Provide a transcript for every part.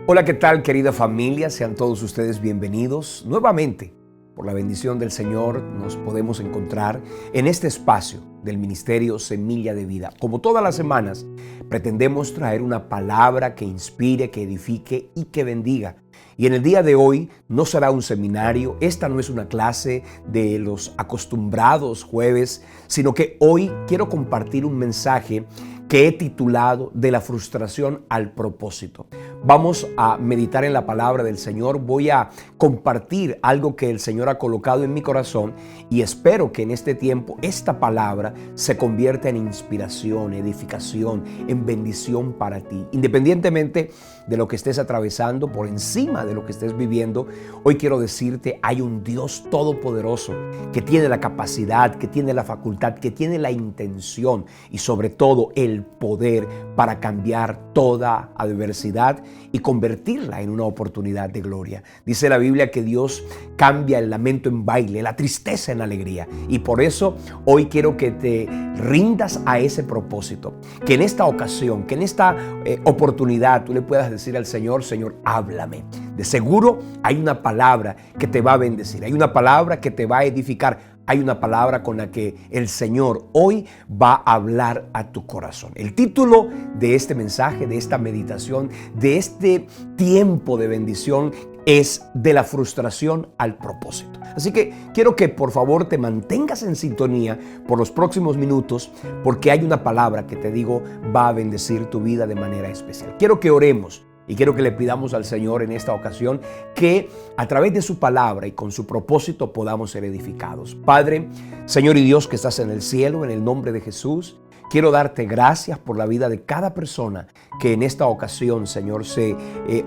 Hola, ¿qué tal, querida familia? Sean todos ustedes bienvenidos nuevamente. Por la bendición del Señor nos podemos encontrar en este espacio del Ministerio Semilla de Vida. Como todas las semanas, pretendemos traer una palabra que inspire, que edifique y que bendiga. Y en el día de hoy no será un seminario, esta no es una clase de los acostumbrados jueves, sino que hoy quiero compartir un mensaje que he titulado De la frustración al propósito. Vamos a meditar en la palabra del Señor, voy a compartir algo que el Señor ha colocado en mi corazón y espero que en este tiempo esta palabra se convierta en inspiración, edificación, en bendición para ti. Independientemente de lo que estés atravesando, por encima de lo que estés viviendo, hoy quiero decirte, hay un Dios todopoderoso que tiene la capacidad, que tiene la facultad, que tiene la intención y sobre todo el poder para cambiar toda adversidad y convertirla en una oportunidad de gloria. Dice la Biblia que Dios cambia el lamento en baile, la tristeza en alegría. Y por eso hoy quiero que te rindas a ese propósito. Que en esta ocasión, que en esta oportunidad tú le puedas decir al Señor, Señor, háblame. De seguro hay una palabra que te va a bendecir, hay una palabra que te va a edificar. Hay una palabra con la que el Señor hoy va a hablar a tu corazón. El título de este mensaje, de esta meditación, de este tiempo de bendición es De la frustración al propósito. Así que quiero que por favor te mantengas en sintonía por los próximos minutos porque hay una palabra que te digo va a bendecir tu vida de manera especial. Quiero que oremos. Y quiero que le pidamos al Señor en esta ocasión que a través de su palabra y con su propósito podamos ser edificados. Padre, Señor y Dios que estás en el cielo, en el nombre de Jesús, quiero darte gracias por la vida de cada persona que en esta ocasión, Señor, se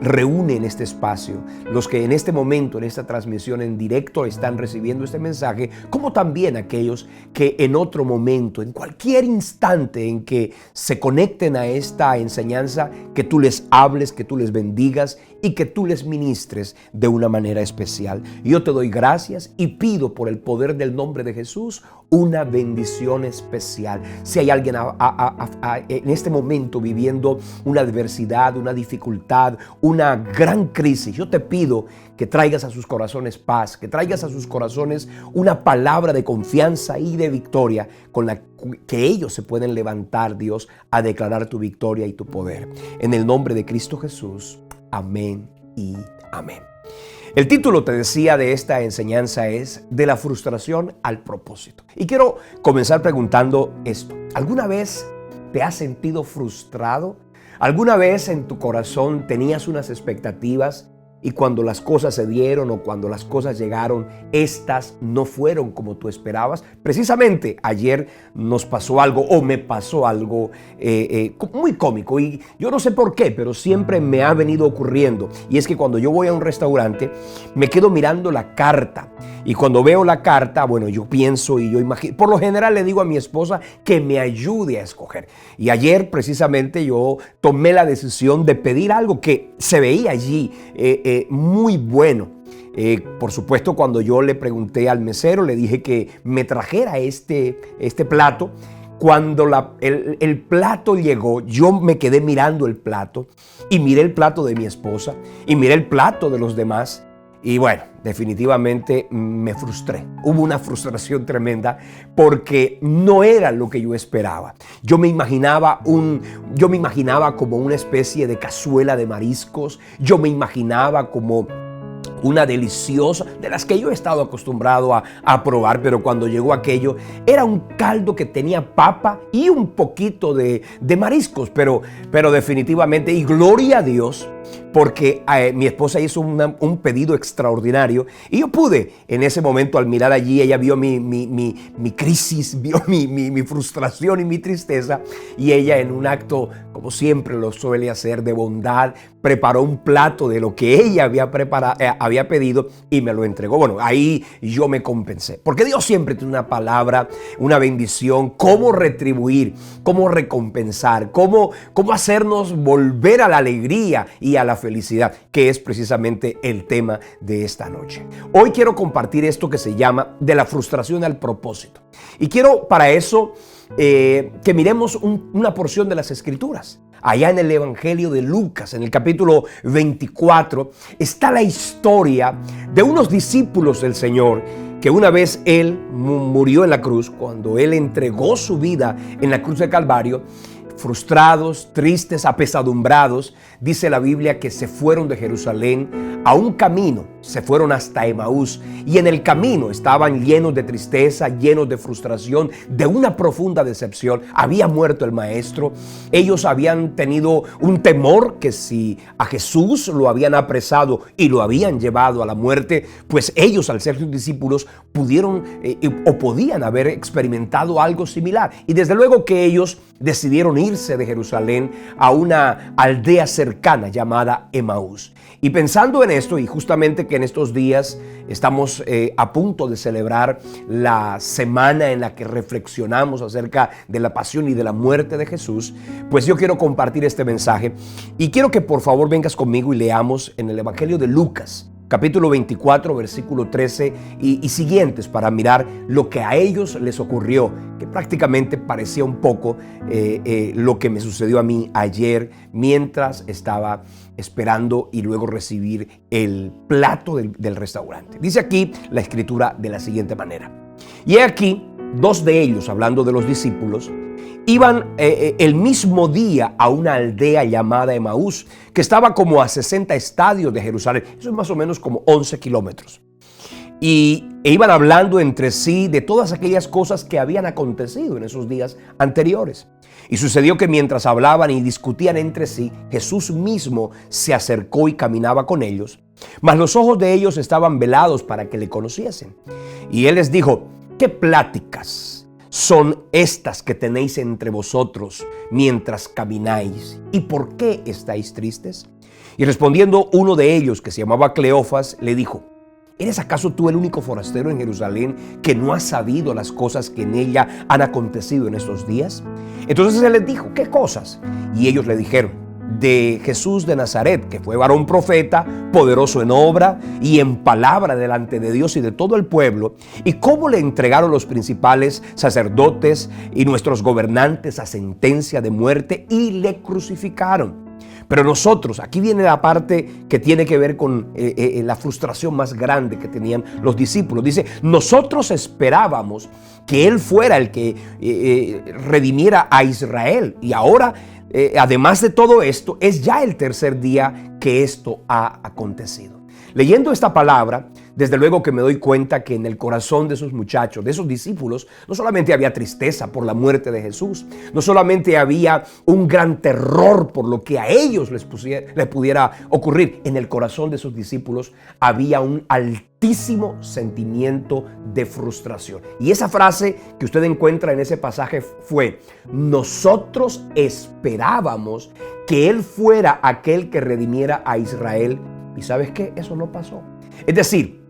reúne en este espacio. Los que en este momento, en esta transmisión en directo, están recibiendo este mensaje, como también aquellos que en otro momento, en cualquier instante en que se conecten a esta enseñanza, que tú les hables, que tú les bendigas y que tú les ministres de una manera especial. Yo te doy gracias y pido por el poder del nombre de Jesús una bendición especial. Si hay alguien en este momento viviendo una adversidad, una dificultad, una gran crisis, yo te pido que traigas a sus corazones paz, que traigas a sus corazones una palabra de confianza y de victoria con la que ellos se pueden levantar, Dios, a declarar tu victoria y tu poder. En el nombre de Cristo Jesús, amén y amén. El título, te decía, de esta enseñanza es De la frustración al propósito. Y quiero comenzar preguntando esto. ¿Alguna vez te has sentido frustrado? ¿Alguna vez en tu corazón tenías unas expectativas y cuando las cosas se dieron o cuando las cosas llegaron, estas no fueron como tú esperabas? Precisamente ayer nos pasó algo o me pasó algo muy cómico y yo no sé por qué, pero siempre me ha venido ocurriendo. Y es que cuando yo voy a un restaurante me quedo mirando la carta y cuando veo la carta, bueno, yo pienso y yo imagino. Por lo general le digo a mi esposa que me ayude a escoger. Y ayer precisamente yo tomé la decisión de pedir algo que se veía allí muy bueno. Por supuesto, cuando yo le pregunté al mesero, le dije que me trajera este plato. Cuando el plato llegó, yo me quedé mirando el plato y miré el plato de mi esposa y miré el plato de los demás. Y bueno, definitivamente me frustré. Hubo una frustración tremenda porque no era lo que yo esperaba. Yo me imaginaba como una especie de cazuela de mariscos. Yo me imaginaba como una deliciosa, de las que yo he estado acostumbrado a probar, pero cuando llegó aquello, era un caldo que tenía papa y un poquito de mariscos, pero definitivamente, y gloria a Dios, porque mi esposa hizo un pedido extraordinario y yo pude, en ese momento, al mirar allí, ella vio mi crisis, vio mi frustración y mi tristeza, y ella, en un acto, como siempre lo suele hacer, de bondad, preparó un plato de lo que ella había pedido y me lo entregó. Bueno, ahí yo me compensé, porque Dios siempre tiene una palabra, una bendición, cómo retribuir, cómo recompensar, cómo hacernos volver a la alegría y a la felicidad, que es precisamente el tema de esta noche. Hoy quiero compartir esto que se llama De la frustración al propósito. Y quiero para eso que miremos una porción de las Escrituras. allá en el Evangelio de Lucas, en el capítulo 24, está la historia de unos discípulos del Señor que una vez Él murió en la cruz, cuando Él entregó su vida en la cruz de Calvario, frustrados, tristes, apesadumbrados, dice la Biblia que se fueron de Jerusalén a un camino, se fueron hasta Emaús, y en el camino estaban llenos de tristeza, llenos de frustración, de una profunda decepción. Había muerto el maestro. Ellos habían tenido un temor que si a Jesús lo habían apresado y lo habían llevado a la muerte, pues ellos, al ser sus discípulos, pudieron o podían haber experimentado algo similar. Y desde luego que ellos decidieron irse de Jerusalén a una aldea cercana llamada Emaús. Y pensando en esto, y justamente que en estos días estamos a punto de celebrar la semana en la que reflexionamos acerca de la pasión y de la muerte de Jesús, pues yo quiero compartir este mensaje y quiero que por favor vengas conmigo y leamos en el Evangelio de Lucas, capítulo 24, versículo 13 y siguientes, para mirar lo que a ellos les ocurrió, que prácticamente parecía un poco lo que me sucedió a mí ayer mientras estaba esperando y luego recibir el plato del restaurante. Dice aquí la escritura de la siguiente manera: y he aquí, dos de ellos, hablando de los discípulos, iban el mismo día a una aldea llamada Emaús, que estaba como a 60 estadios de Jerusalén. Eso es más o menos como 11 kilómetros. E iban hablando entre sí de todas aquellas cosas que habían acontecido en esos días anteriores. Y sucedió que mientras hablaban y discutían entre sí, Jesús mismo se acercó y caminaba con ellos, mas los ojos de ellos estaban velados para que le conociesen. Y él les dijo: ¿qué pláticas son estas que tenéis entre vosotros mientras camináis? ¿Y por qué estáis tristes? Y respondiendo uno de ellos, que se llamaba Cleofas, le dijo: ¿eres acaso tú el único forastero en Jerusalén que no ha sabido las cosas que en ella han acontecido en estos días? Entonces él les dijo: ¿qué cosas? Y ellos le dijeron: de Jesús de Nazaret, que fue varón profeta, poderoso en obra y en palabra delante de Dios y de todo el pueblo, y cómo le entregaron los principales sacerdotes y nuestros gobernantes a sentencia de muerte y le crucificaron. Pero nosotros, aquí viene la parte que tiene que ver con la frustración más grande que tenían los discípulos. Dice: nosotros esperábamos que Él fuera el que redimiera a Israel. Y ahora, además de todo esto, es ya el tercer día que esto ha acontecido. Leyendo esta palabra, desde luego que me doy cuenta que en el corazón de esos muchachos, de esos discípulos, no solamente había tristeza por la muerte de Jesús, no solamente había un gran terror por lo que a ellos les pudiera ocurrir. En el corazón de esos discípulos había un altísimo sentimiento de frustración. Y esa frase que usted encuentra en ese pasaje fue: nosotros esperábamos que Él fuera aquel que redimiera a Israel. ¿Y sabes qué? Eso no pasó. Es decir,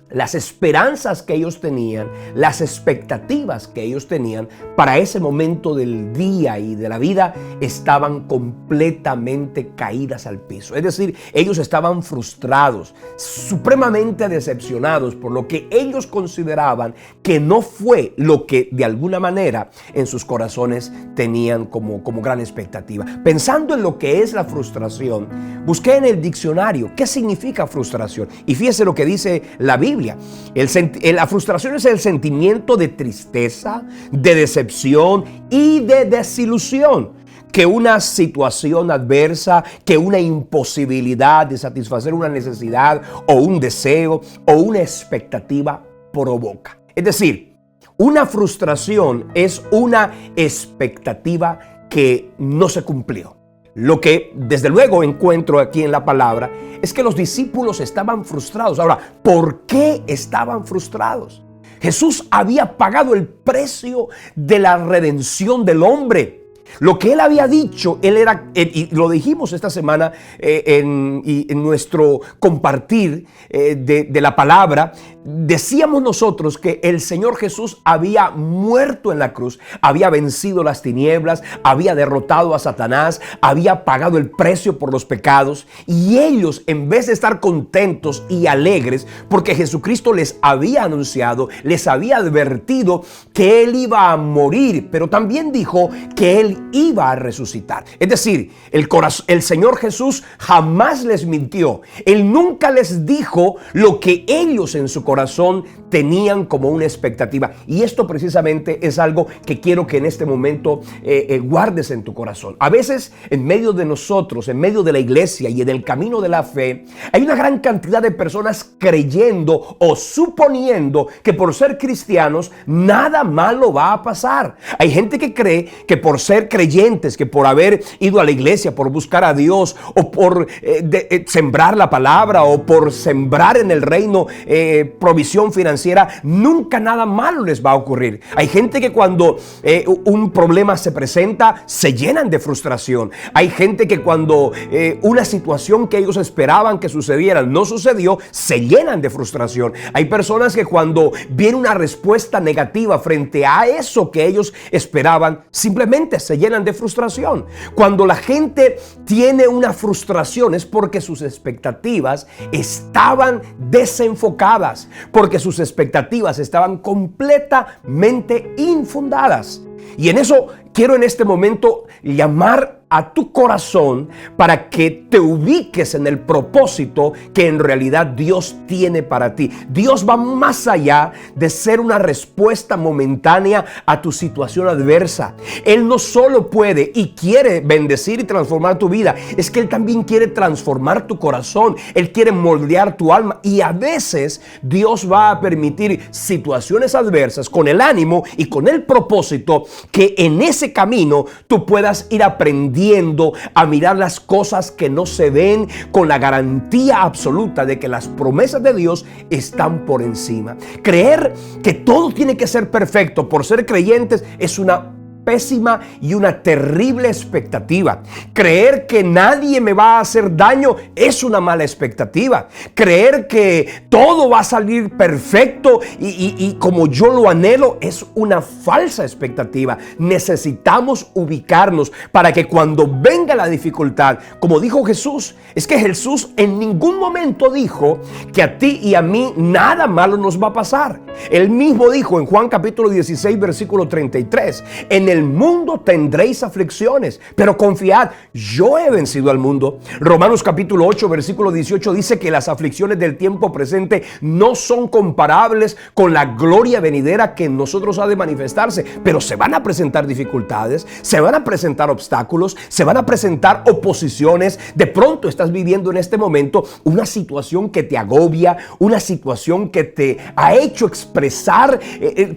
las esperanzas que ellos tenían, las expectativas que ellos tenían para ese momento del día y de la vida estaban completamente caídas al piso. Es decir, ellos estaban frustrados, supremamente decepcionados por lo que ellos consideraban que no fue lo que de alguna manera en sus corazones tenían como gran expectativa. Pensando en lo que es la frustración, busqué en el diccionario qué significa frustración. Y fíjese lo que dice la Biblia. La frustración es el sentimiento de tristeza, de decepción y de desilusión que una situación adversa, que una imposibilidad de satisfacer una necesidad o un deseo o una expectativa provoca. Es decir, una frustración es una expectativa que no se cumplió. Lo que desde luego encuentro aquí en la palabra es que los discípulos estaban frustrados. Ahora, ¿por qué estaban frustrados? Jesús había pagado el precio de la redención del hombre. Lo que Él había dicho, y lo dijimos esta semana en nuestro compartir de la palabra, decíamos nosotros que el Señor Jesús había muerto en la cruz, había vencido las tinieblas, había derrotado a Satanás, había pagado el precio por los pecados, y ellos, en vez de estar contentos y alegres porque Jesucristo les había anunciado, les había advertido que Él iba a morir, pero también dijo que Él Él iba a resucitar. Es decir, el Señor Jesús jamás les mintió. Él nunca les dijo lo que ellos en su corazón tenían como una expectativa. Y esto precisamente es algo que quiero que en este momento guardes en tu corazón. A veces en medio de nosotros, en medio de la iglesia y en el camino de la fe, hay una gran cantidad de personas creyendo o suponiendo que por ser cristianos nada malo va a pasar. Hay gente que cree que por ser creyentes, que por haber ido a la iglesia, por buscar a Dios o por sembrar la palabra o por sembrar en el reino provisión financiera, nunca nada malo les va a ocurrir. Hay gente que cuando un problema se presenta, se llenan de frustración. Hay gente que cuando una situación que ellos esperaban que sucediera no sucedió, se llenan de frustración. Hay personas que cuando viene una respuesta negativa frente a eso que ellos esperaban, simplemente se llenan de frustración. Cuando la gente tiene una frustración es porque sus expectativas estaban desenfocadas, porque sus expectativas estaban completamente infundadas. Y en eso quiero en este momento llamar a tu corazón para que te ubiques en el propósito que en realidad Dios tiene para ti. Dios va más allá de ser una respuesta momentánea a tu situación adversa. Él no solo puede y quiere bendecir y transformar tu vida, es que Él también quiere transformar tu corazón. Él quiere moldear tu alma, y a veces Dios va a permitir situaciones adversas con el ánimo y con el propósito que en ese camino tú puedas ir aprendiendo a mirar las cosas que no se ven, con la garantía absoluta de que las promesas de Dios están por encima. Creer que todo tiene que ser perfecto por ser creyentes es una pésima y una terrible expectativa. Creer que nadie me va a hacer daño es una mala expectativa. Creer que todo va a salir perfecto y como yo lo anhelo es una falsa expectativa. Necesitamos ubicarnos para que cuando venga la dificultad, como dijo Jesús, es que Jesús en ningún momento dijo que a ti y a mí nada malo nos va a pasar. Él mismo dijo en Juan capítulo 16 versículo 33, en el mundo tendréis aflicciones, pero confiad, yo he vencido al mundo. Romanos capítulo 8 versículo 18 dice que las aflicciones del tiempo presente no son comparables con la gloria venidera que en nosotros ha de manifestarse, pero se van a presentar dificultades, se van a presentar obstáculos, se van a presentar oposiciones. De pronto estás viviendo en este momento una situación que te agobia, una situación que te ha hecho expresar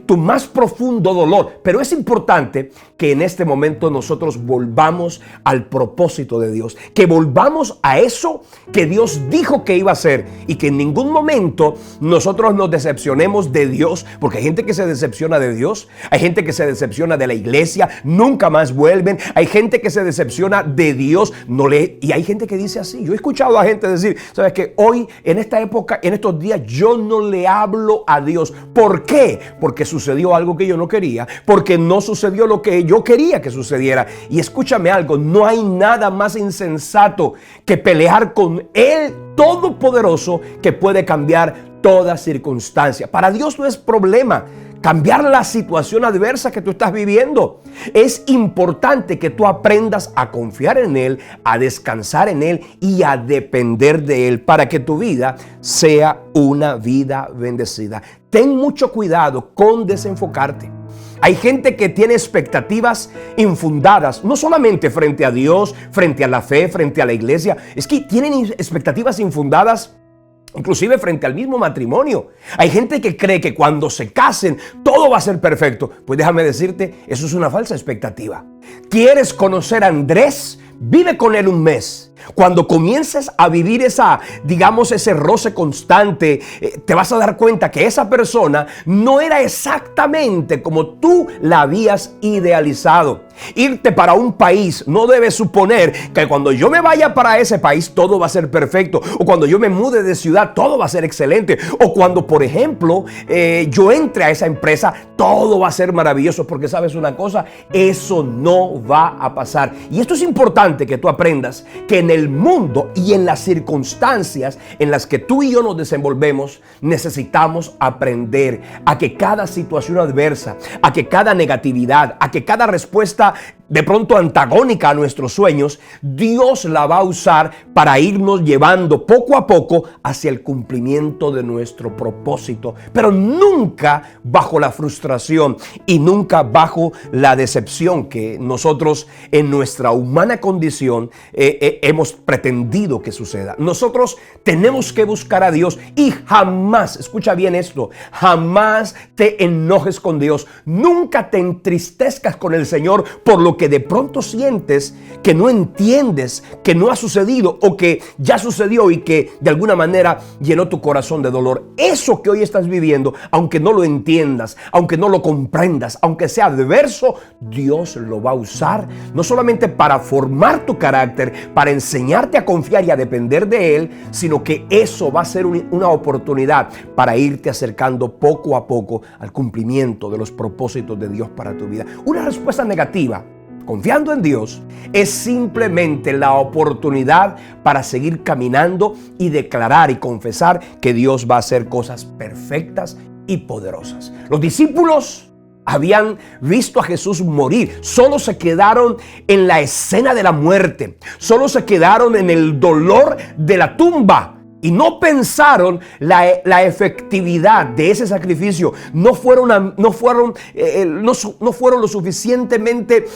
tu más profundo dolor, pero es importante que en este momento nosotros volvamos al propósito de Dios, que volvamos a eso que Dios dijo que iba a hacer, y que en ningún momento nosotros nos decepcionemos de Dios, porque hay gente que se decepciona de Dios, hay gente que se decepciona de la iglesia, nunca más vuelven, hay gente que se decepciona de Dios, y hay gente que dice así. Yo he escuchado a gente decir, sabes que hoy, en esta época, en estos días, yo no le hablo a Dios. ¿Por qué? Porque sucedió algo que yo no quería, porque no sucedió lo que yo quería que sucediera. Y escúchame algo, no hay nada más insensato que pelear con el Todopoderoso, que puede cambiar toda circunstancia. Para Dios no es problema cambiar la situación adversa que tú estás viviendo. Es importante que tú aprendas a confiar en Él, a descansar en Él y a depender de Él para que tu vida sea una vida bendecida. Ten mucho cuidado con desenfocarte. Hay gente que tiene expectativas infundadas, no solamente frente a Dios, frente a la fe, frente a la iglesia. Es que tienen expectativas infundadas inclusive frente al mismo matrimonio. Hay gente que cree que cuando se casen todo va a ser perfecto. Pues déjame decirte, eso es una falsa expectativa. ¿Quieres conocer a Andrés? Vive con él un mes. Cuando comiences a vivir ese roce constante, te vas a dar cuenta que esa persona no era exactamente como tú la habías idealizado. Irte para un país no debe suponer que cuando yo me vaya para ese país todo va a ser perfecto, o cuando yo me mude de ciudad todo va a ser excelente, o cuando, por ejemplo, yo entre a esa empresa todo va a ser maravilloso, porque sabes una cosa, eso no va a pasar. Y esto es importante que tú aprendas, que en el mundo y en las circunstancias en las que tú y yo nos desenvolvemos, necesitamos aprender a que cada situación adversa, a que cada negatividad, a que cada respuesta de pronto antagónica a nuestros sueños, Dios la va a usar para irnos llevando poco a poco hacia el cumplimiento de nuestro propósito, pero nunca bajo la frustración y nunca bajo la decepción que nosotros en nuestra humana condición hemos pretendido que suceda. Nosotros tenemos que buscar a Dios y jamás, escucha bien esto, jamás te enojes con Dios, nunca te entristezcas con el Señor por lo que de pronto sientes que no entiendes, que no ha sucedido o que ya sucedió y que de alguna manera llenó tu corazón de dolor. Eso que hoy estás viviendo, aunque no lo entiendas, aunque no lo comprendas, aunque sea adverso, Dios lo va a usar no solamente para formar tu carácter, para enseñarte a confiar y a depender de Él, sino que eso va a ser una oportunidad para irte acercando poco a poco al cumplimiento de los propósitos de Dios para tu vida. Una respuesta negativa, confiando en Dios, es simplemente la oportunidad para seguir caminando y declarar y confesar que Dios va a hacer cosas perfectas y poderosas. Los discípulos habían visto a Jesús morir, solo se quedaron en la escena de la muerte, solo se quedaron en el dolor de la tumba. Y no pensaron la efectividad de ese sacrificio. No fueron lo suficientemente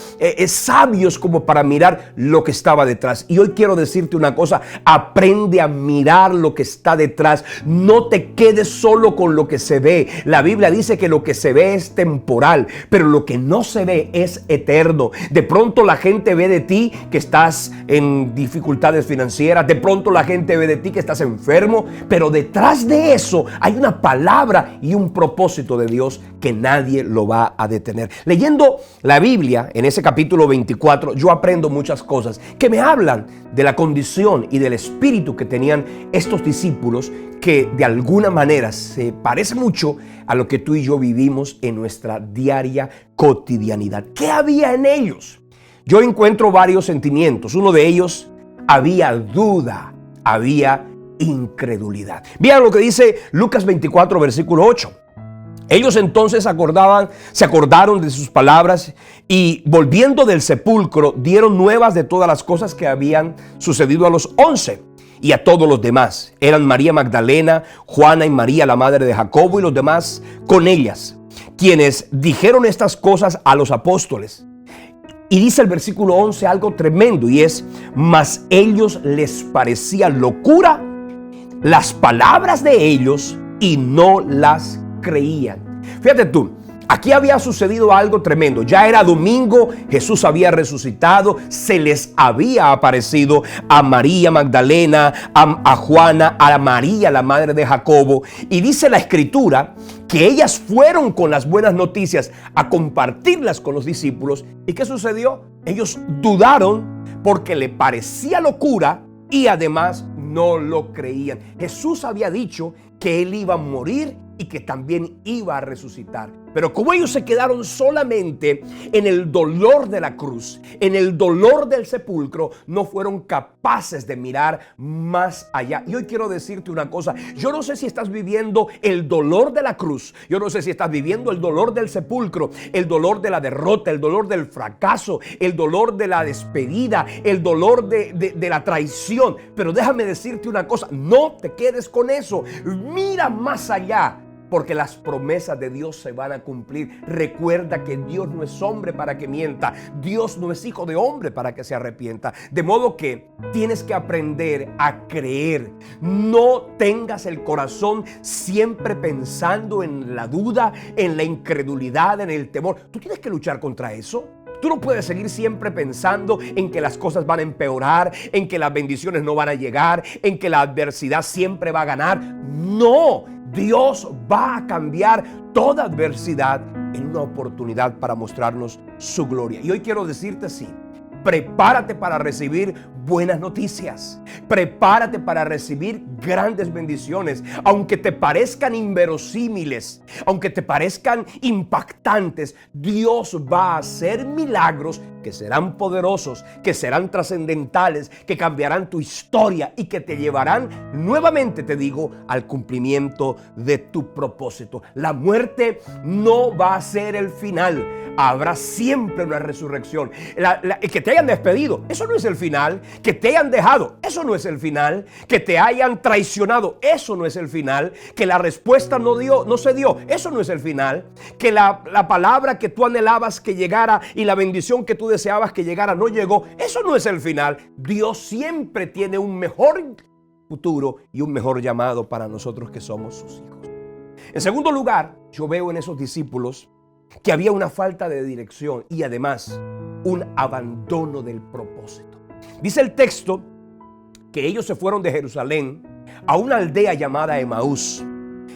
sabios como para mirar lo que estaba detrás. Y hoy quiero decirte una cosa: aprende a mirar lo que está detrás. No te quedes solo con lo que se ve. La Biblia dice que lo que se ve es temporal, pero lo que no se ve es eterno. De pronto la gente ve de ti que estás en dificultades financieras. De pronto la gente ve de ti que estás enfermo, pero detrás de eso hay una palabra y un propósito de Dios que nadie lo va a detener. Leyendo la Biblia en ese capítulo 24, yo aprendo muchas cosas que me hablan de la condición y del espíritu que tenían estos discípulos, que de alguna manera se parece mucho a lo que tú y yo vivimos en nuestra diaria cotidianidad. ¿Qué había en ellos? Yo encuentro varios sentimientos. Uno de ellos, había duda, había incredulidad. Vean lo que dice Lucas 24, versículo 8. Ellos entonces se acordaron de sus palabras y, volviendo del sepulcro, dieron nuevas de todas las cosas que habían sucedido a los 11 y a todos los demás. Eran María Magdalena, Juana y María, la madre de Jacobo, y los demás con ellas, quienes dijeron estas cosas a los apóstoles. Y dice el versículo 11 algo tremendo, y es: mas ellos les parecía locura las palabras de ellos y no las creían. Fíjate tú, aquí había sucedido algo tremendo. Ya era domingo, Jesús había resucitado, se les había aparecido a María Magdalena, a Juana, a María, la madre de Jacobo, y dice la Escritura que ellas fueron con las buenas noticias a compartirlas con los discípulos. ¿Y qué sucedió? Ellos dudaron porque le parecía locura y además no lo creían. Jesús había dicho que Él iba a morir y que también iba a resucitar. Pero como ellos se quedaron solamente en el dolor de la cruz, en el dolor del sepulcro, no fueron capaces de mirar más allá. Y hoy quiero decirte una cosa: yo no sé si estás viviendo el dolor de la cruz, yo no sé si estás viviendo el dolor del sepulcro, el dolor de la derrota, el dolor del fracaso, el dolor de la despedida, el dolor de la traición. Pero déjame decirte una cosa: no te quedes con eso, mira más allá, porque las promesas de Dios se van a cumplir. Recuerda que Dios no es hombre para que mienta. Dios no es hijo de hombre para que se arrepienta. De modo que tienes que aprender a creer. No tengas el corazón siempre pensando en la duda, en la incredulidad, en el temor. Tú tienes que luchar contra eso. Tú no puedes seguir siempre pensando en que las cosas van a empeorar, en que las bendiciones no van a llegar, en que la adversidad siempre va a ganar. No. Dios va a cambiar toda adversidad en una oportunidad para mostrarnos su gloria. Y hoy quiero decirte: sí, prepárate para recibir buenas noticias. Prepárate para recibir grandes bendiciones, aunque te parezcan inverosímiles, aunque te parezcan impactantes. Dios va a hacer milagros que serán poderosos, que serán trascendentales, que cambiarán tu historia y que te llevarán nuevamente, te digo, al cumplimiento de tu propósito. La muerte no va a ser el final. Habrá siempre una resurrección. Que te hayan despedido, eso no es el final. Que te hayan dejado, eso no es el final. Que te hayan traicionado, eso no es el final. Que la respuesta no se dio, eso no es el final. Que la palabra que tú anhelabas que llegara y la bendición que tú deseabas que llegara no llegó, eso no es el final. Dios siempre tiene un mejor futuro y un mejor llamado para nosotros que somos sus hijos. En segundo lugar, yo veo en esos discípulos que había una falta de dirección y además un abandono del propósito. Dice el texto que ellos se fueron de Jerusalén a una aldea llamada Emaús.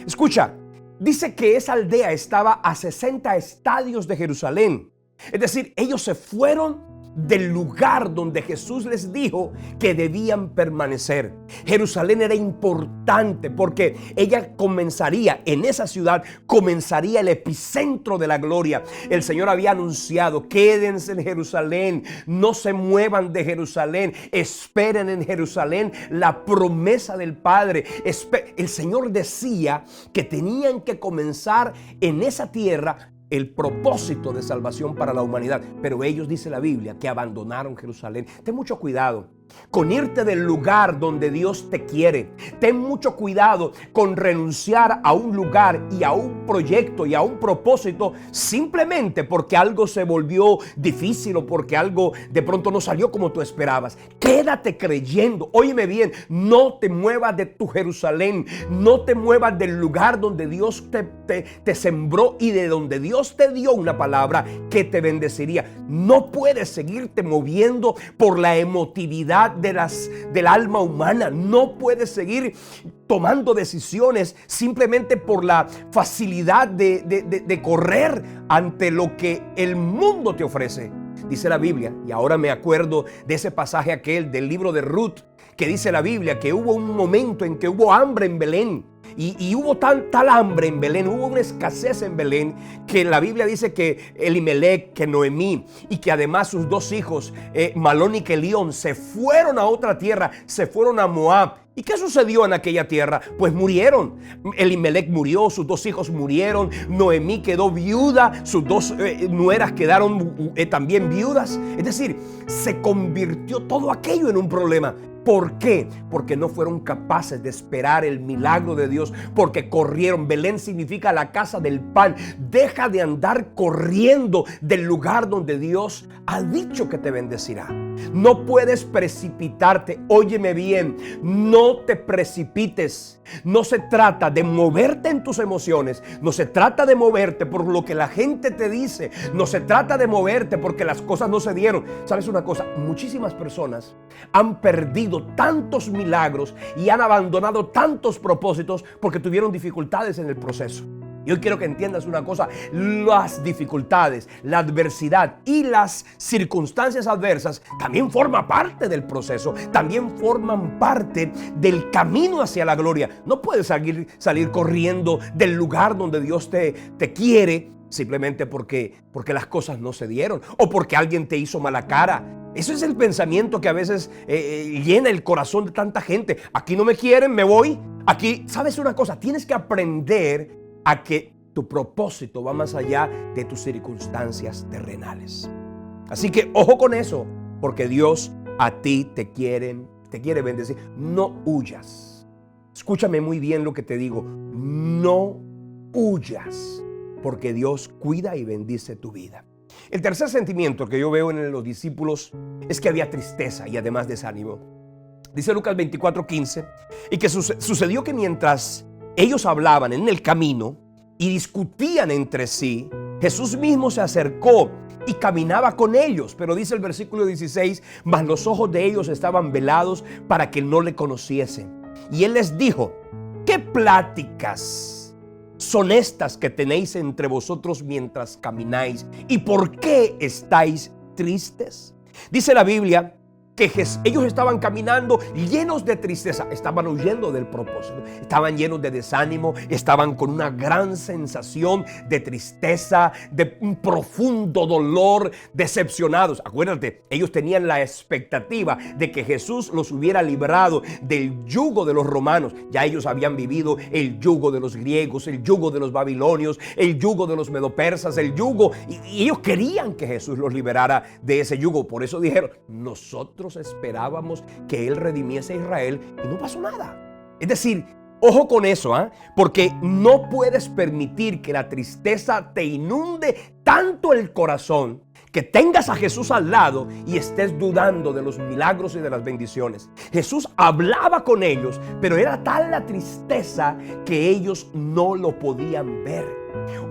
Escucha, dice que esa aldea estaba a 60 estadios de Jerusalén. Es decir, ellos se fueron del lugar donde Jesús les dijo que debían permanecer. Jerusalén era importante porque ella comenzaría, en esa ciudad comenzaría el epicentro de la gloria. El Señor había anunciado: quédense en Jerusalén, no se muevan de Jerusalén, esperen en Jerusalén la promesa del Padre. El Señor decía que tenían que comenzar en esa tierra el propósito de salvación para la humanidad. Pero ellos, dice la Biblia, que abandonaron Jerusalén. Ten mucho cuidado con irte del lugar donde Dios te quiere. Ten mucho cuidado con renunciar a un lugar y a un proyecto y a un propósito simplemente porque algo se volvió difícil o porque algo de pronto no salió como tú esperabas. Quédate creyendo. Óyeme bien, no te muevas de tu Jerusalén. No te muevas del lugar donde Dios te sembró y de donde Dios te dio una palabra que te bendeciría. No puedes seguirte moviendo por la emotividad del alma humana. No puedes seguir tomando decisiones simplemente por la facilidad de correr ante lo que el mundo te ofrece. Dice la Biblia, y ahora me acuerdo de ese pasaje aquel del libro de Ruth, que dice la Biblia que hubo un momento en que hubo hambre en Belén. Y hubo tal hambre en Belén, hubo una escasez en Belén, que la Biblia dice que Elimelec, que Noemí y que además sus dos hijos, Malón y Kelión, se fueron a otra tierra, se fueron a Moab. ¿Y qué sucedió en aquella tierra? Pues murieron. Elimelec murió, sus dos hijos murieron, Noemí quedó viuda, sus dos nueras quedaron también viudas. Es decir, se convirtió todo aquello en un problema. ¿Por qué? Porque no fueron capaces de esperar el milagro de Dios, porque corrieron. Belén significa la casa del pan. Deja de andar corriendo del lugar donde Dios ha dicho que te bendecirá. No puedes precipitarte. Óyeme bien, no te precipites. No se trata de moverte en tus emociones. No se trata de moverte por lo que la gente te dice. No se trata de moverte porque las cosas no se dieron. ¿Sabes una cosa? Muchísimas personas han perdido tantos milagros y han abandonado tantos propósitos porque tuvieron dificultades en el proceso. Y hoy quiero que entiendas una cosa: las dificultades, la adversidad y las circunstancias adversas también forman parte del proceso, también forman parte del camino hacia la gloria. No puedes salir corriendo del lugar donde Dios te quiere simplemente porque las cosas no se dieron o porque alguien te hizo mala cara. Eso es el pensamiento que a veces llena el corazón de tanta gente. Aquí no me quieren, me voy. Aquí, ¿sabes una cosa? Tienes que aprender a que tu propósito va más allá de tus circunstancias terrenales. Así que ojo con eso, porque Dios a ti te quiere bendecir. No huyas. Escúchame muy bien lo que te digo. No huyas, porque Dios cuida y bendice tu vida. El tercer sentimiento que yo veo en los discípulos es que había tristeza y además desánimo. Dice Lucas 24:15, y que sucedió que mientras ellos hablaban en el camino y discutían entre sí, Jesús mismo se acercó y caminaba con ellos. Pero dice el versículo 16, mas los ojos de ellos estaban velados para que no le conociesen. Y él les dijo: ¿qué pláticas son estas que tenéis entre vosotros mientras camináis? ¿Y por qué estáis tristes? Dice la Biblia que ellos estaban caminando llenos de tristeza, estaban huyendo del propósito, estaban llenos de desánimo, estaban con una gran sensación de tristeza, de un profundo dolor, decepcionados. Acuérdate, ellos tenían la expectativa de que Jesús los hubiera librado del yugo de los romanos. Ya ellos habían vivido el yugo de los griegos, el yugo de los babilonios, el yugo de los medopersas, el yugo, y ellos querían que Jesús los liberara de ese yugo. Por eso dijeron: nosotros esperábamos que Él redimiese a Israel y no pasó nada. Es decir, ojo con eso, porque no puedes permitir que la tristeza te inunde tanto el corazón que tengas a Jesús al lado y estés dudando de los milagros y de las bendiciones. Jesús hablaba con ellos, pero era tal la tristeza que ellos no lo podían ver.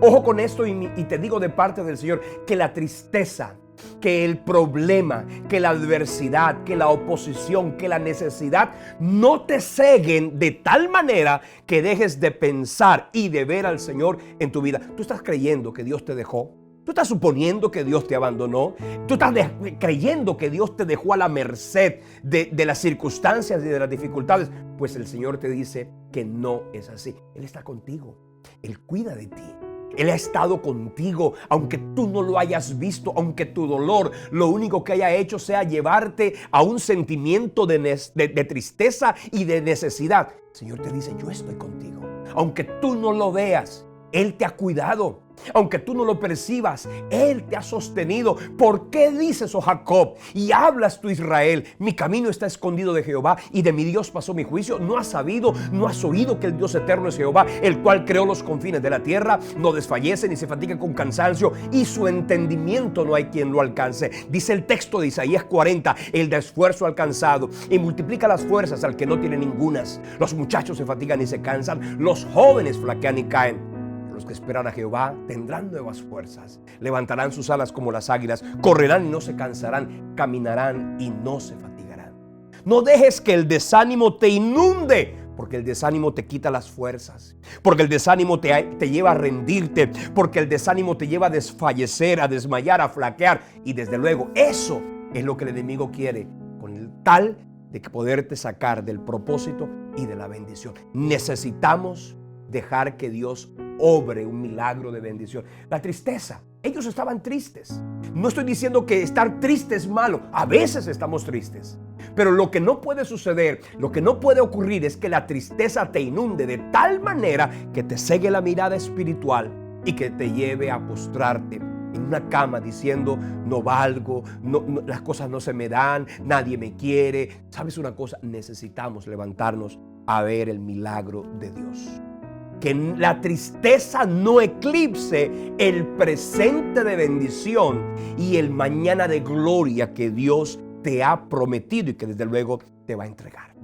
Ojo con esto, y te digo de parte del Señor que la tristeza, que el problema, que la adversidad, que la oposición, que la necesidad no te ceguen de tal manera que dejes de pensar y de ver al Señor en tu vida. Tú estás creyendo que Dios te dejó. Tú estás suponiendo que Dios te abandonó. Tú estás creyendo que Dios te dejó a la merced de las circunstancias y de las dificultades. Pues el Señor te dice que no es así. Él está contigo. Él cuida de ti. Él ha estado contigo, aunque tú no lo hayas visto, aunque tu dolor lo único que haya hecho sea llevarte a un sentimiento de tristeza y de necesidad. El Señor te dice: yo estoy contigo. Aunque tú no lo veas, Él te ha cuidado. Aunque tú no lo percibas, Él te ha sostenido. ¿Por qué dices, oh Jacob, y hablas tú, Israel? Mi camino está escondido de Jehová, y de mi Dios pasó mi juicio. ¿No has sabido, no has oído que el Dios eterno es Jehová, el cual creó los confines de la tierra? No desfallece ni se fatiga con cansancio, y su entendimiento no hay quien lo alcance. Dice el texto de Isaías 40: Él da esfuerzo al cansado y multiplica las fuerzas al que no tiene ningunas. Los muchachos se fatigan y se cansan, los jóvenes flaquean y caen. Los que esperan a Jehová tendrán nuevas fuerzas, levantarán sus alas como las águilas, correrán y no se cansarán, caminarán y no se fatigarán. No dejes que el desánimo te inunde, porque el desánimo te quita las fuerzas, porque el desánimo te lleva a rendirte, porque el desánimo te lleva a desfallecer, a desmayar, a flaquear, y desde luego eso es lo que el enemigo quiere, con el tal de que poderte sacar del propósito y de la bendición. Necesitamos dejar que Dios obre un milagro de bendición. La tristeza, ellos estaban tristes. No estoy diciendo que estar triste es malo. A veces estamos tristes. Pero lo que no puede suceder, lo que no puede ocurrir es que la tristeza te inunde de tal manera que te cegue la mirada espiritual y que te lleve a postrarte en una cama diciendo: no valgo, las cosas no se me dan, nadie me quiere. ¿Sabes una cosa? Necesitamos levantarnos a ver el milagro de Dios. Que la tristeza no eclipse el presente de bendición y el mañana de gloria que Dios te ha prometido y que desde luego te va a entregar.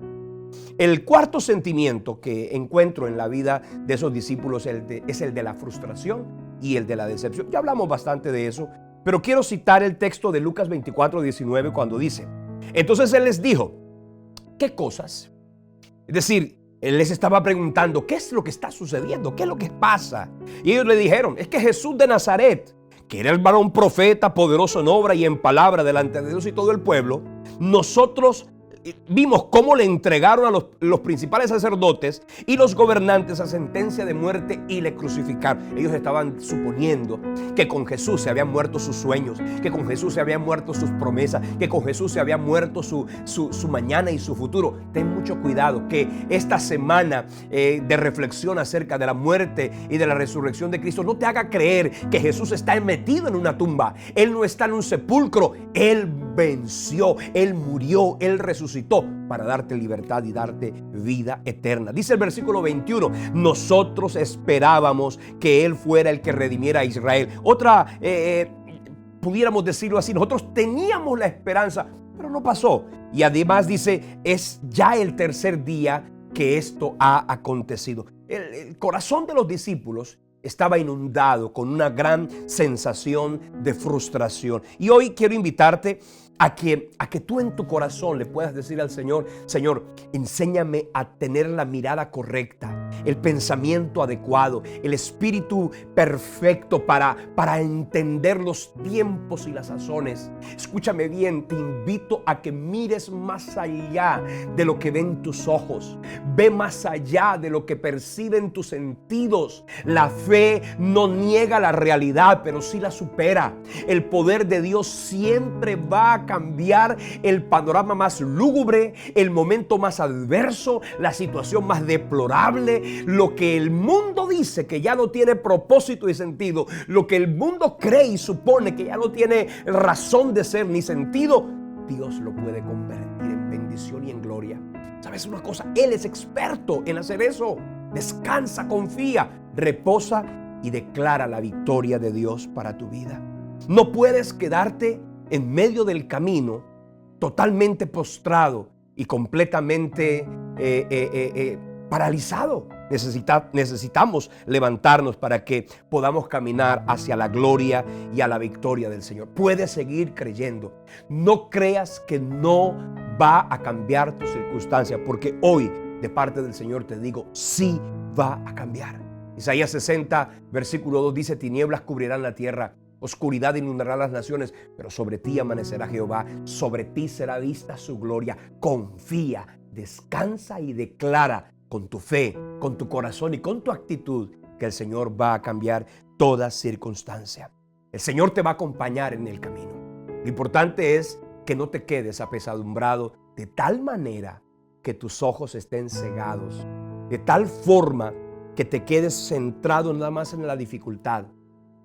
El cuarto sentimiento que encuentro en la vida de esos discípulos es el de la frustración y el de la decepción. Ya hablamos bastante de eso, pero quiero citar el texto de Lucas 24:19 cuando dice: entonces Él les dijo, ¿qué cosas? Es decir, Él les estaba preguntando: ¿qué es lo que está sucediendo? ¿Qué es lo que pasa? Y ellos le dijeron: es que Jesús de Nazaret, que era el varón profeta, poderoso en obra y en palabra delante de Dios y todo el pueblo, nosotros vimos cómo le entregaron a los principales sacerdotes y los gobernantes a sentencia de muerte y le crucificaron. Ellos estaban suponiendo que con Jesús se habían muerto sus sueños, que con Jesús se habían muerto sus promesas, que con Jesús se había muerto su mañana y su futuro. Ten mucho cuidado que esta semana de reflexión acerca de la muerte y de la resurrección de Cristo no te haga creer que Jesús está metido en una tumba. Él no está en un sepulcro. Él venció, Él murió, Él resucitó para darte libertad y darte vida eterna. Dice el versículo 21, nosotros esperábamos que Él fuera el que redimiera a Israel. Pudiéramos decirlo así, nosotros teníamos la esperanza, pero no pasó. Y además dice, es ya el tercer día que esto ha acontecido. El corazón de los discípulos estaba inundado con una gran sensación de frustración. Y hoy quiero invitarte a que tú en tu corazón le puedas decir al Señor: Señor, enséñame a tener la mirada correcta, el pensamiento adecuado, el espíritu perfecto para entender los tiempos y las sazones. Escúchame bien, te invito a que mires más allá de lo que ven tus ojos. Ve más allá de lo que perciben tus sentidos. La fe no niega la realidad, pero sí la supera. El poder de Dios siempre va a cambiar el panorama más lúgubre, el momento más adverso, la situación más deplorable, lo que el mundo dice que ya no tiene propósito y sentido, lo que el mundo cree y supone que ya no tiene razón de ser ni sentido. Dios lo puede convertir en bendición y en gloria. ¿Sabes una cosa? Él es experto en hacer eso. Descansa, confía, reposa y declara la victoria de Dios para tu vida. No puedes quedarte en medio del camino totalmente postrado y completamente paralizado. Necesitamos levantarnos para que podamos caminar hacia la gloria y a la victoria del Señor. Puedes seguir creyendo. No creas que no va a cambiar tu circunstancia, porque hoy de parte del Señor te digo, sí va a cambiar. Isaías 60, versículo 2 dice: tinieblas cubrirán la tierra, oscuridad inundará las naciones, pero sobre ti amanecerá Jehová, sobre ti será vista su gloria. Confía, descansa y declara con tu fe, con tu corazón y con tu actitud que el Señor va a cambiar toda circunstancia. El Señor te va a acompañar en el camino. Lo importante es que no te quedes apesadumbrado de tal manera que tus ojos estén cegados, de tal forma que te quedes centrado nada más en la dificultad.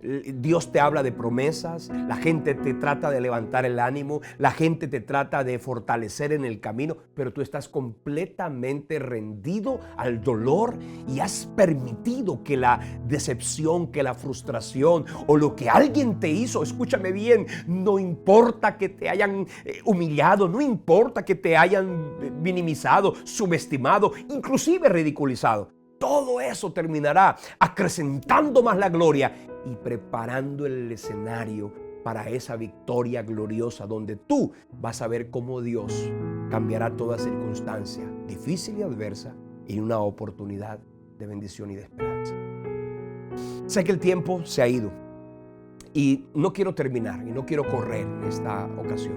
Dios te habla de promesas, la gente te trata de levantar el ánimo, la gente te trata de fortalecer en el camino, pero tú estás completamente rendido al dolor y has permitido que la decepción, que la frustración o lo que alguien te hizo, escúchame bien, no importa que te hayan humillado, no importa que te hayan minimizado, subestimado, inclusive ridiculizado. Todo eso terminará acrecentando más la gloria y preparando el escenario para esa victoria gloriosa donde tú vas a ver cómo Dios cambiará toda circunstancia difícil y adversa en una oportunidad de bendición y de esperanza. Sé que el tiempo se ha ido y no quiero terminar y no quiero correr en esta ocasión.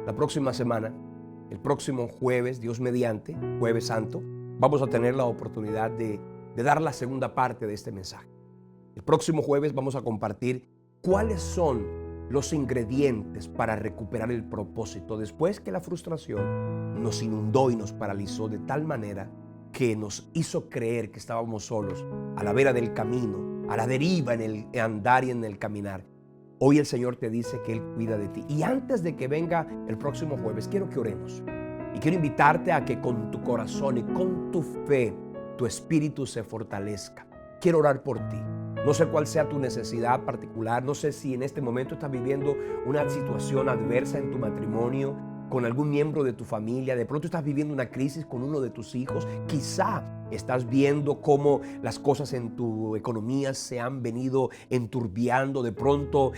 La próxima semana, el próximo jueves, Dios mediante, Jueves Santo, vamos a tener la oportunidad de dar la segunda parte de este mensaje. El próximo jueves vamos a compartir cuáles son los ingredientes para recuperar el propósito después que la frustración nos inundó y nos paralizó de tal manera que nos hizo creer que estábamos solos a la vera del camino, a la deriva en el andar y en el caminar. Hoy el Señor te dice que Él cuida de ti. Y antes de que venga el próximo jueves, quiero que oremos. Y quiero invitarte a que con tu corazón y con tu fe, tu espíritu se fortalezca. Quiero orar por ti. No sé cuál sea tu necesidad particular. No sé si en este momento estás viviendo una situación adversa en tu matrimonio, con algún miembro de tu familia. De pronto estás viviendo una crisis con uno de tus hijos. Quizá estás viendo cómo las cosas en tu economía se han venido enturbiando. De pronto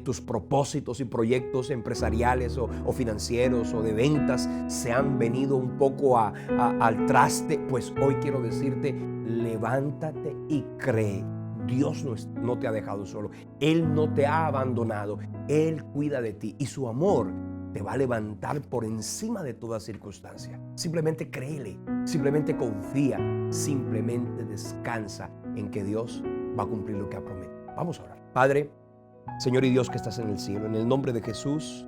tus propósitos y proyectos empresariales o financieros o de ventas se han venido un poco al traste. Pues hoy quiero decirte, levántate y cree. Dios no te ha dejado solo. Él no te ha abandonado. Él cuida de ti y su amor te va a levantar por encima de toda circunstancia. Simplemente créele, simplemente confía, simplemente descansa en que Dios va a cumplir lo que ha prometido. Vamos a orar. Padre, Señor y Dios que estás en el cielo, en el nombre de Jesús,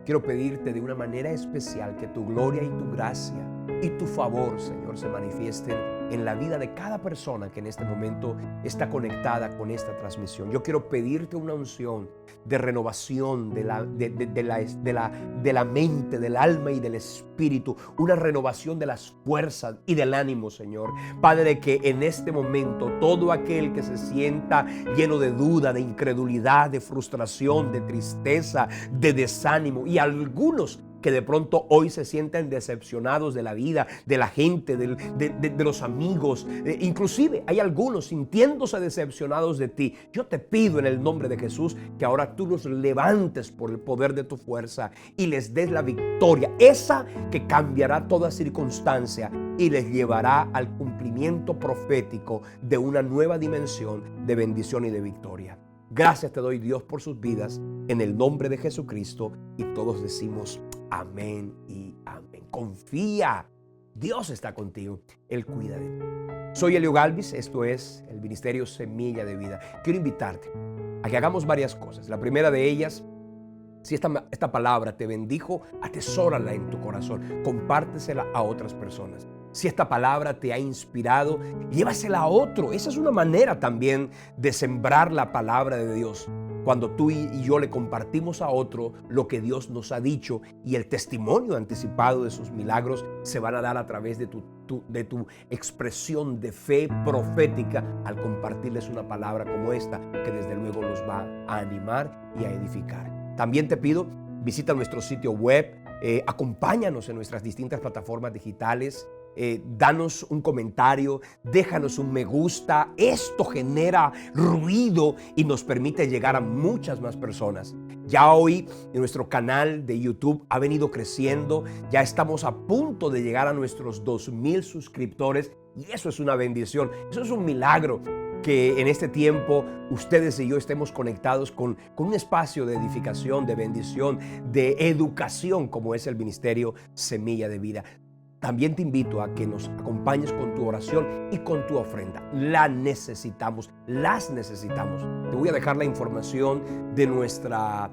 quiero pedirte de una manera especial que tu gloria y tu gracia y tu favor, Señor, se manifiesten en la vida de cada persona que en este momento está conectada con esta transmisión. Yo quiero pedirte una unción de renovación de la mente, del alma y del espíritu, una renovación de las fuerzas y del ánimo, Señor. Padre, que en este momento todo aquel que se sienta lleno de duda, de incredulidad, de frustración, de tristeza, de desánimo y algunos que de pronto hoy se sienten decepcionados de la vida, de la gente, de los amigos. Inclusive hay algunos sintiéndose decepcionados de ti. Yo te pido en el nombre de Jesús que ahora tú los levantes por el poder de tu fuerza y les des la victoria, esa que cambiará toda circunstancia y les llevará al cumplimiento profético de una nueva dimensión de bendición y de victoria. Gracias te doy, Dios, por sus vidas, en el nombre de Jesucristo, y todos decimos amén y amén. Confía, Dios está contigo, Él cuida de ti. Soy Elio Galvis, esto es el Ministerio Semilla de Vida. Quiero invitarte a que hagamos varias cosas. La primera de ellas, si esta palabra te bendijo, atesórala en tu corazón, compártesela a otras personas. Si esta palabra te ha inspirado, llévasela a otro. Esa es una manera también de sembrar la palabra de Dios. Cuando tú y yo le compartimos a otro lo que Dios nos ha dicho, y el testimonio anticipado de sus milagros se van a dar a través de tu expresión de fe profética al compartirles una palabra como esta, que desde luego los va a animar y a edificar. También te pido, visita nuestro sitio web, acompáñanos en nuestras distintas plataformas digitales. Danos un comentario, déjanos un me gusta. Esto genera ruido y nos permite llegar a muchas más personas. Ya hoy nuestro canal de YouTube ha venido creciendo, ya estamos a punto de llegar a nuestros 2,000 suscriptores, y eso es una bendición, eso es un milagro, que en este tiempo ustedes y yo estemos conectados con un espacio de edificación, de bendición, de educación, como es el Ministerio Semilla de Vida. También te invito a que nos acompañes con tu oración y con tu ofrenda. La necesitamos, las necesitamos. Te voy a dejar la información de nuestra,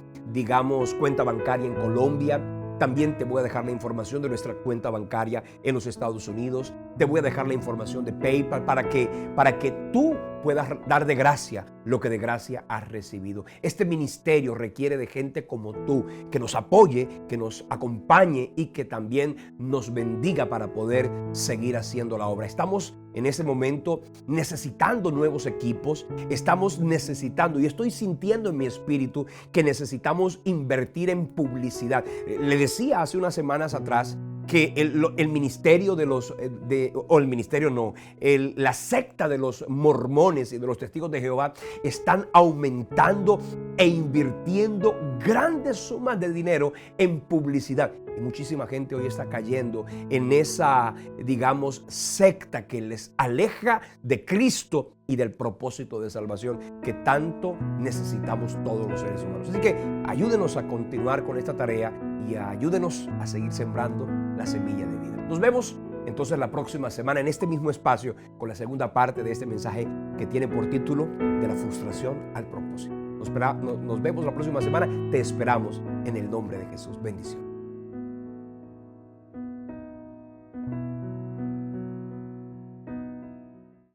cuenta bancaria en Colombia. También te voy a dejar la información de nuestra cuenta bancaria en los Estados Unidos. Te voy a dejar la información de PayPal para que tú puedas dar de gracia lo que de gracia has recibido. Este ministerio requiere de gente como tú, que nos apoye, que nos acompañe y que también nos bendiga para poder seguir haciendo la obra. Estamos en ese momento necesitando nuevos equipos, estamos necesitando, y estoy sintiendo en mi espíritu que necesitamos invertir en publicidad. Le decía hace unas semanas atrás que la secta de los mormones y de los testigos de Jehová están aumentando e invirtiendo grandes sumas de dinero en publicidad. Y muchísima gente hoy está cayendo en esa, secta que les aleja de Cristo y del propósito de salvación que tanto necesitamos todos los seres humanos. Así que ayúdenos a continuar con esta tarea y ayúdenos a seguir sembrando la semilla de vida. Nos vemos entonces la próxima semana en este mismo espacio con la segunda parte de este mensaje que tiene por título De la frustración al propósito. Nos vemos la próxima semana. Te esperamos en el nombre de Jesús. Bendiciones.